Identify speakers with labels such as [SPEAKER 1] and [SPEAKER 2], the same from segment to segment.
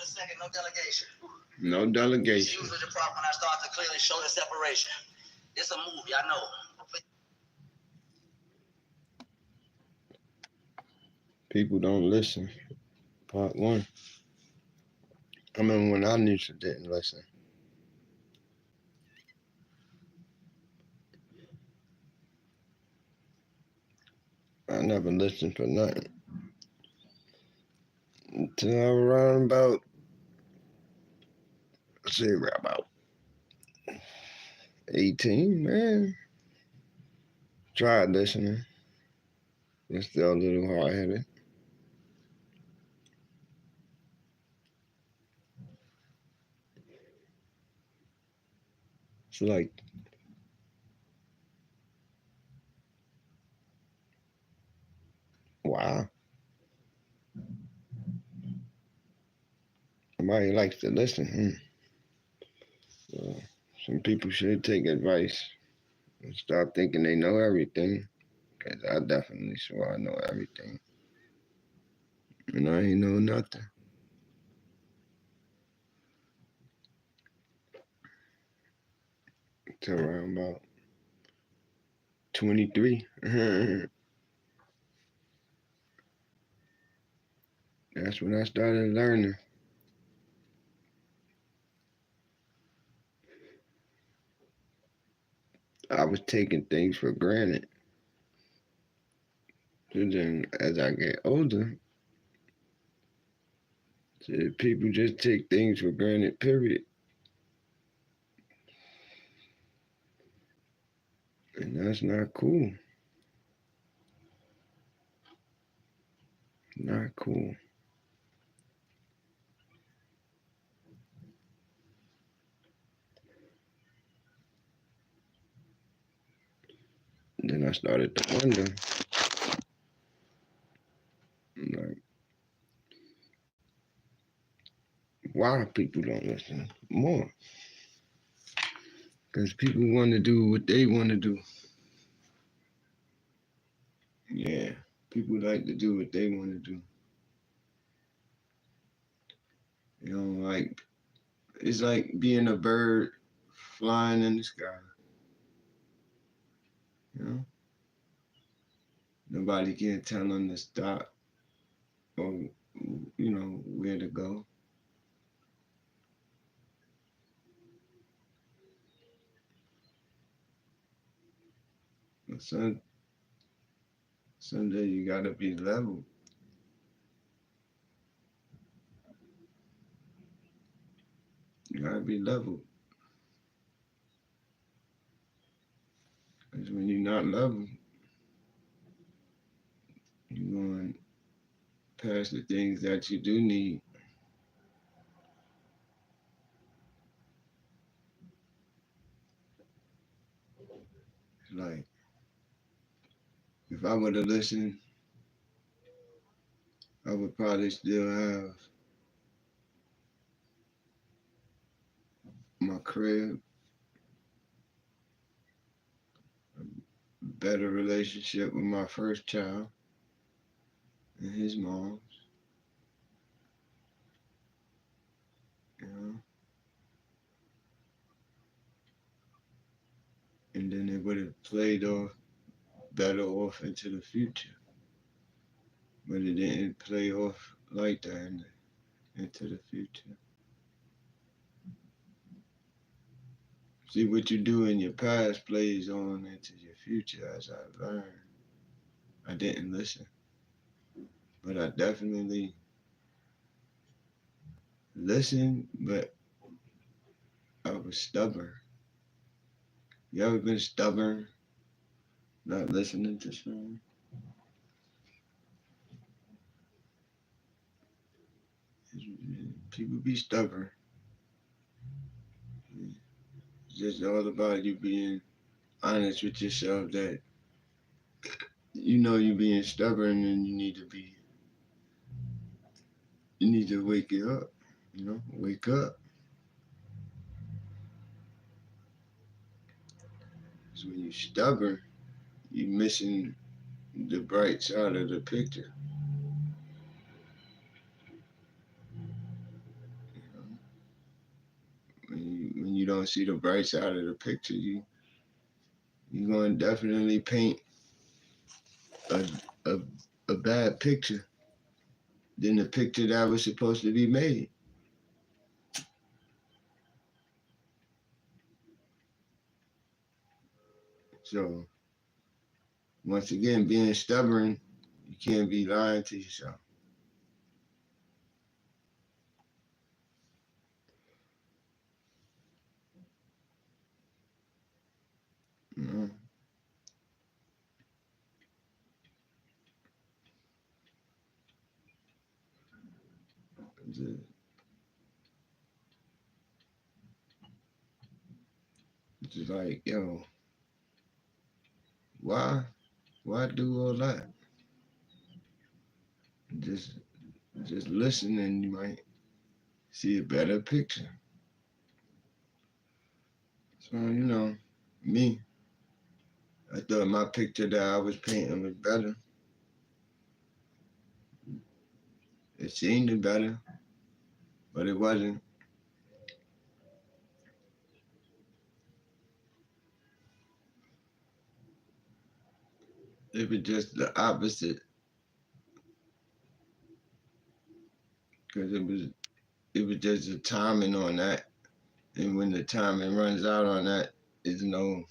[SPEAKER 1] second, no delegation.
[SPEAKER 2] No delegation.
[SPEAKER 1] See, usually the problem when I start to clearly show the separation. It's a movie, I know.
[SPEAKER 2] People don't listen. Part 1. I remember when I didn't listen. I never listened for nothing. Until around about, about 18, man. Tried listening. It's still a little hard-headed. It's like, wow. Somebody likes to listen. So some people should take advice and stop thinking they know everything. Because I definitely swore I know everything. And I ain't know nothing. Till around about 23. That's when I started learning. I was taking things for granted. So then, as I get older, people just take things for granted, period. And that's not cool. Not cool. And then I started to wonder, like, why people don't listen more. Because people want to do what they want to do. Yeah, people like to do what they want to do. You know, like, it's like being a bird flying in the sky. You know? Nobody can tell them to stop or, you know, where to go. But someday you gotta be level. You gotta be level. Because when you're not level, you're going past the things that you do need. Like, if I would have listened, I would probably still have my crib, a better relationship with my first child and his mom, you know, and then it would have played off better off into the future. But it didn't play off like that into the future. See, what you do in your past plays on into your future. As I learned, I didn't listen, but I definitely listened, but I was stubborn. You ever been stubborn, not listening to something? People be stubborn. It's just all about you being honest with yourself that you know you're being stubborn and you need to wake it up, you know, wake up. Because when you're stubborn, you're missing the bright side of the picture. to see the bright side of the picture, you're going to definitely paint a, a, a bad picture than the picture that was supposed to be made. So, once again, being stubborn, you can't be lying to yourself. You know? Just like, yo, why do all that? Just listen and you might see a better picture. So, me, I thought my picture that I was painting was better. It seemed better, but it wasn't. It was just the opposite, because it was just the timing on that, and when the timing runs out on that, there's no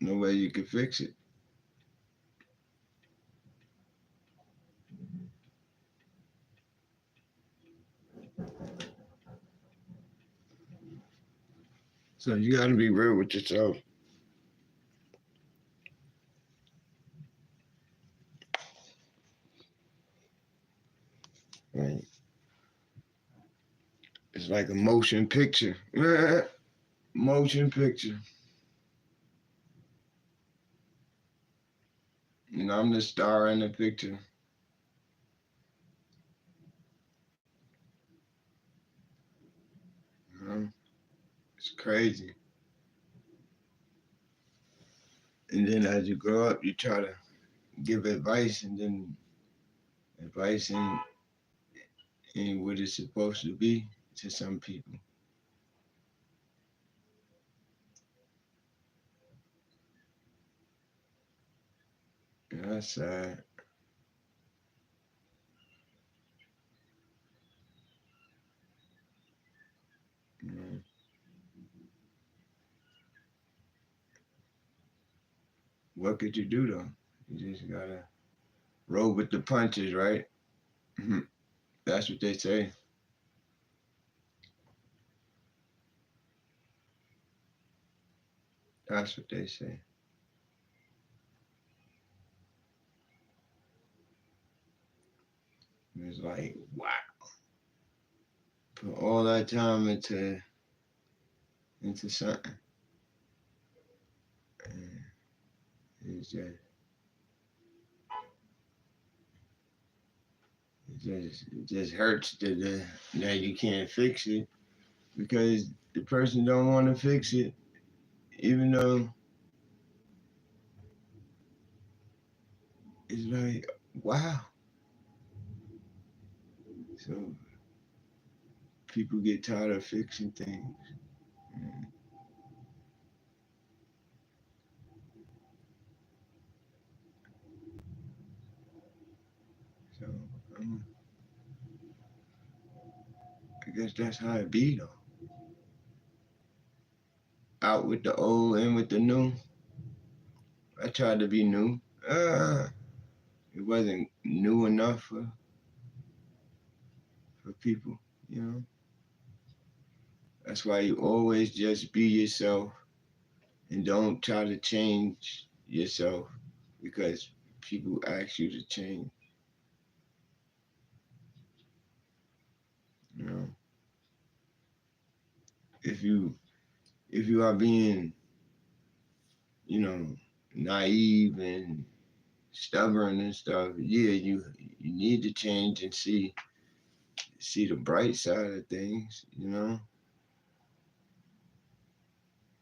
[SPEAKER 2] way you can fix it. So you got to be real with yourself. Right? It's like a motion picture. Motion picture. I'm the star in the picture. It's crazy. And then as you grow up, you try to give advice, and then advice ain't what it's supposed to be to some people. That's sad. What could you do though? You just gotta roll with the punches, right? That's what they say. That's what they say. It's like, wow. Put all that time into something. And it just hurts that you can't fix it, because the person don't want to fix it, even though it's like, wow. So people get tired of fixing things. So I guess that's how it be though. Out with the old, in with the new. I tried to be new. It wasn't new enough for people, That's why you always just be yourself and don't try to change yourself, because people ask you to change. If you are being, naive and stubborn and stuff, yeah, you need to change and see the bright side of things,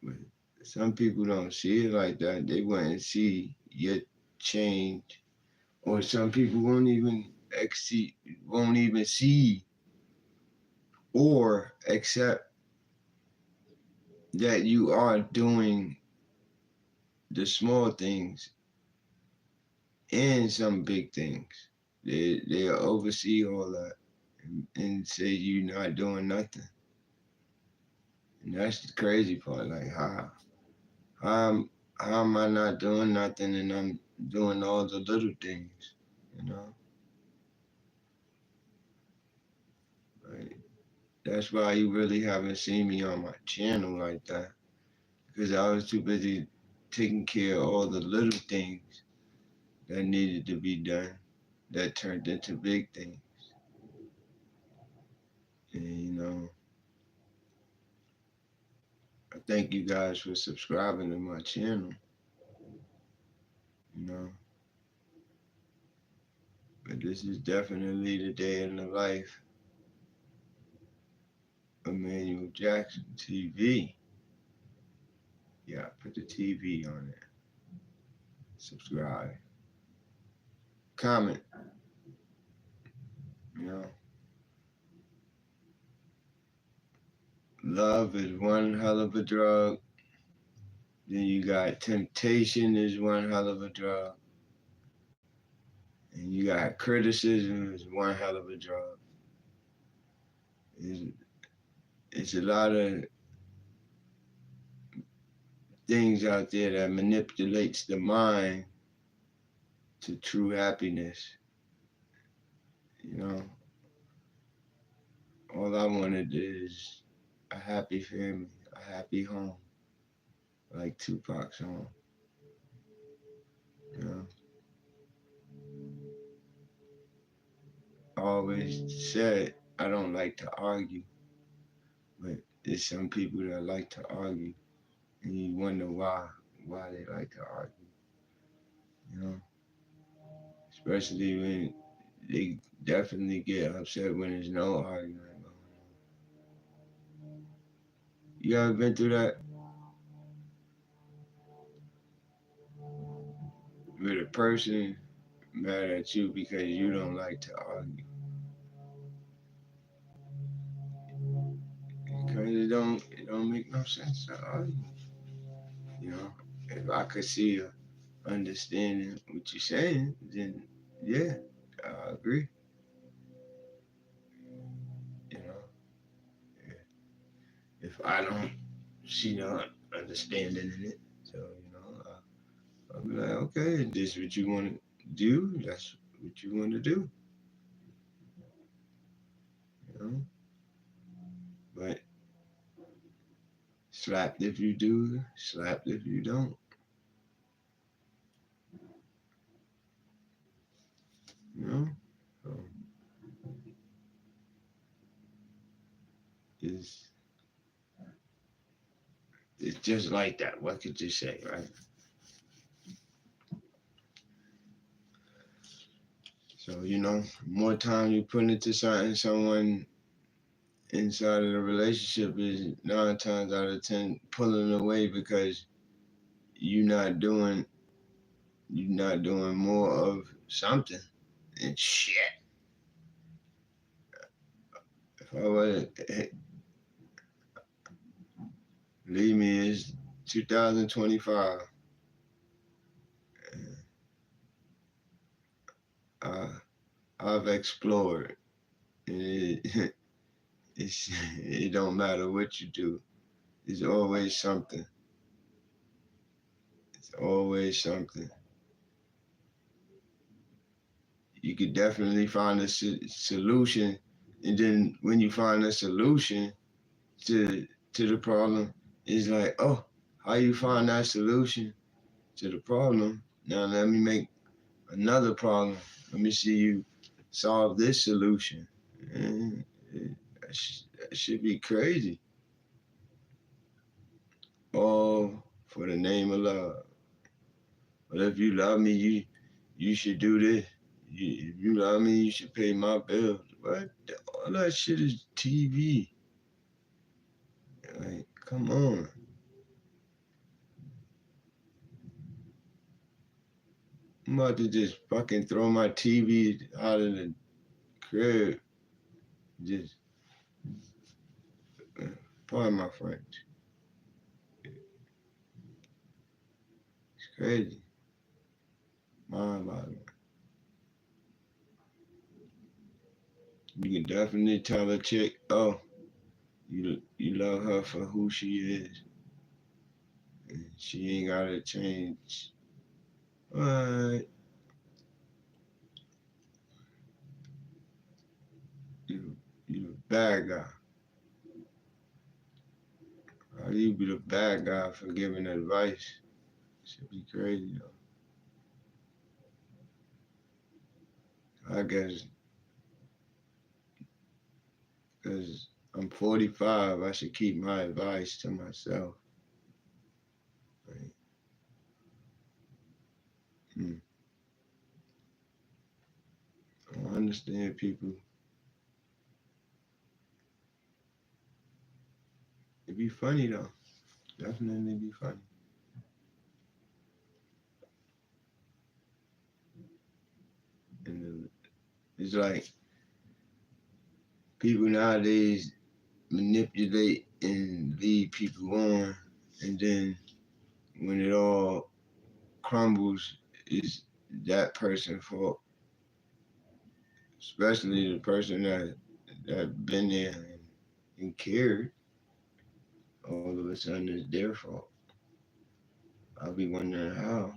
[SPEAKER 2] But some people don't see it like that. They wouldn't see your change, or some people won't even see or accept that you are doing the small things and some big things. They'll oversee all that and say you're not doing nothing. And that's the crazy part. Like how am, how am I not doing nothing and I'm doing all the little things, you know? Like, that's why you really haven't seen me on my channel like that. Because I was too busy taking care of all the little things that needed to be done that turned into big things. And I thank you guys for subscribing to my channel, you know. But this is definitely the day in the life of Manuel Jackson TV. Yeah, put the TV on it. Subscribe. Comment. You know. Love is one hell of a drug. Then you got temptation is one hell of a drug. And you got criticism is one hell of a drug. It's a lot of things out there that manipulates the mind to true happiness. You know, all I wanted is a happy family, a happy home, like Tupac's home. You know, I always said I don't like to argue, but there's some people that like to argue, and you wonder why they like to argue. You know, especially when they definitely get upset when there's no arguing going on. You ever been through that? With a person mad at you because you don't like to argue. Because it don't make no sense to argue. You know, if I could see you understanding what you're saying, then yeah, I agree. You know, if I don't see no understanding in it, so I'll be like, okay, this what you want to do, that's what you want to do. You know, but slapped if you do, slapped if you don't. You know, so it's it's just like that. What could you say, right? So more time you put into something, someone inside of the relationship is 9 times out of 10 pulling away because you're not doing more of something. And shit. If I was believe me, it's 2025. Uh, I've explored. And it don't matter what you do. There's always something. It's always something. You could definitely find a solution, and then when you find a solution to the problem, it's like, oh, how you find that solution to the problem? Now let me make another problem. Let me see you solve this solution. And that should be crazy. All for the name of love. But if you love me, you should do this. If you love me, you should pay my bills. What? All that shit is TV. Like, come on. I'm about to just fucking throw my TV out of the crib. Just, pardon my French. crazy. Mind boggling. You can definitely tell a chick, oh, you love her for who she is. And she ain't gotta change. What? You the bad guy. How you be the bad guy for giving advice? Should be crazy though. I guess because I'm 45, I should keep my advice to myself. Right? Hmm. I don't understand people. It'd be funny though. Definitely be funny. And it's like people nowadays manipulate and lead people on, and then when it all crumbles, it's that person's fault, especially the person that been there and cared. All of a sudden, it's their fault. I'll be wondering how.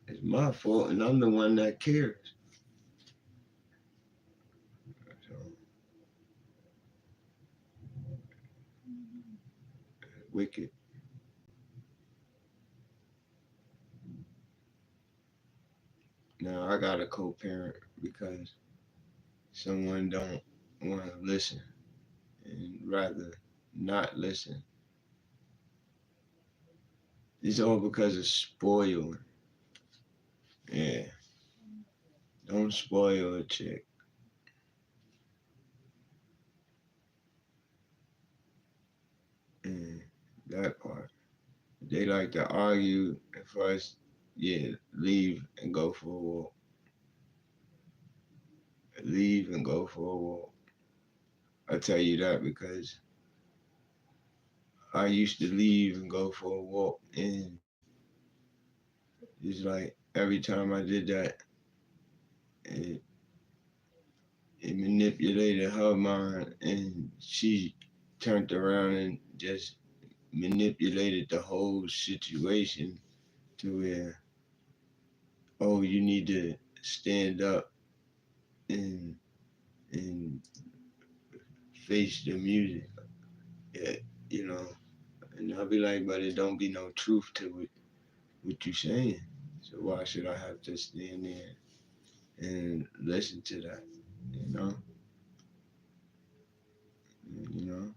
[SPEAKER 2] It's my fault, and I'm the one that cares. So wicked. Now I got a co-parent because someone don't want to listen and rather not listen. It's all because of spoiling. Yeah, don't spoil a chick. And that part. They like to argue and first, yeah, leave and go for a walk. Leave and go for a walk. I tell you that because I used to leave and go for a walk, and it's like every time I did that, it, it manipulated her mind, and she turned around and just manipulated the whole situation to where, oh, you need to stand up and and face the music, yeah, you know. And I'll be like, but it don't be no truth to it, what you saying. So why should I have to stand there and listen to that? You know, you know.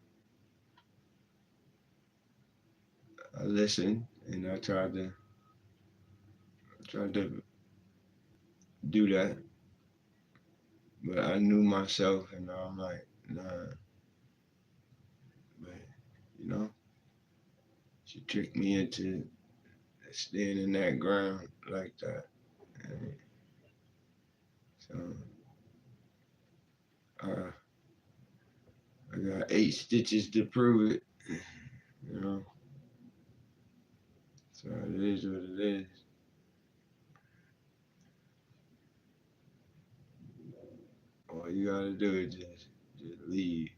[SPEAKER 2] I listened and I tried to do that, but I knew myself, and I'm like, nah. But you know, she tricked me into staying in that ground like that. And so uh, I got 8 stitches to prove it. You know, so it is what it is. All you gotta do is just leave.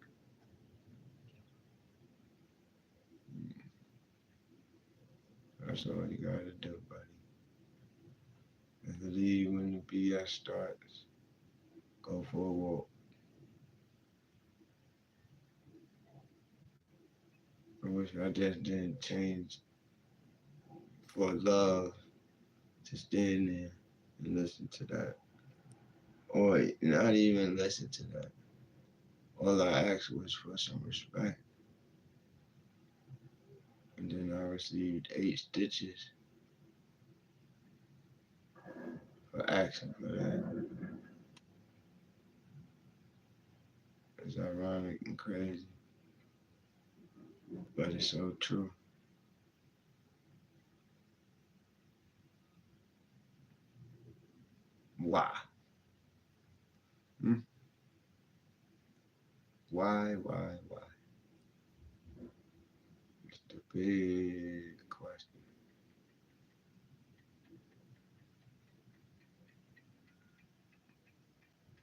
[SPEAKER 2] That's all you gotta do, buddy. Just leave when the BS starts. Go for a walk. I wish I just didn't change for love to stand there and listen to that. Or not even listen to that. All I asked was for some respect. And then I received 8 stitches for asking for that. It's ironic and crazy, but it's so true. Why? Hmm? Why? It's the big question.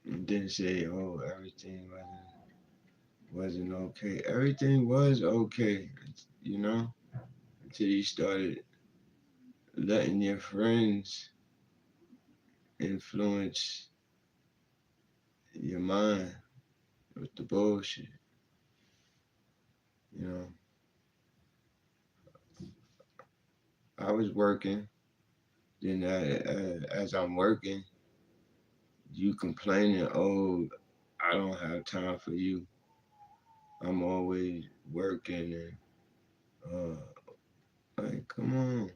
[SPEAKER 2] and then say, oh, everything wasn't okay. Everything was okay, you know, until you started letting your friends influence your mind with the bullshit. You know, I was working. Then as I'm working, you complaining, oh, I don't have time for you. I'm always working and like, come on.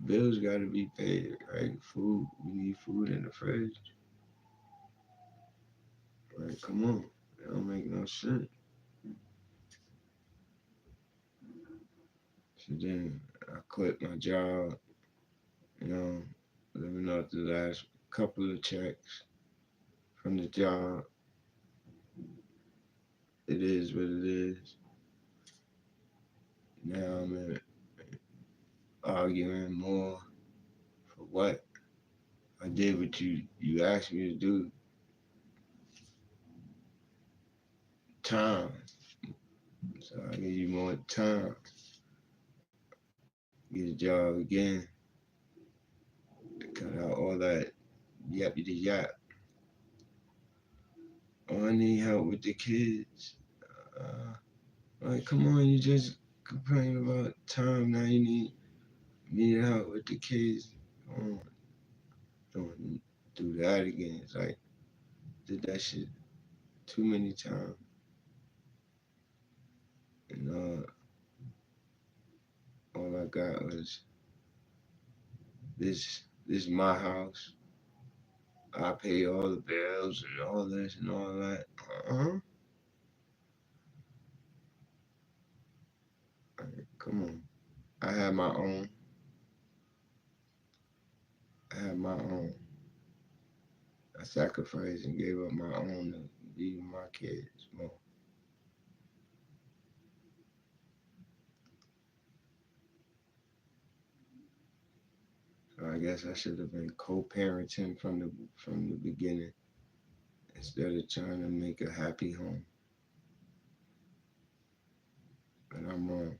[SPEAKER 2] Bills gotta be paid, right? Food, we need food in the fridge. Like, come on. It don't make no sense. So then I quit my job, you know, living off the last couple of checks from the job. It is what it is. Now I'm arguing more for what? I did what you asked me to do. Time. So I give you more time. Get a job again. Cut out all that yappity yap. Oh, I need help with the kids. Uh, like, come on, you just complain about time. Now you need help with the kids. Come on, don't do that again. It's like, did that shit too many times. And all I got was this is my house. I pay all the bills and all this and all that. Uh-huh. Like, come on. I had my own. I had my own. I sacrificed and gave up my own to be with my kids more. So I guess I should have been co-parenting from the beginning instead of trying to make a happy home. But I'm wrong.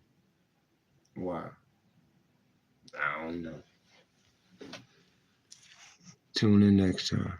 [SPEAKER 2] Why? I don't know. Tune in next time.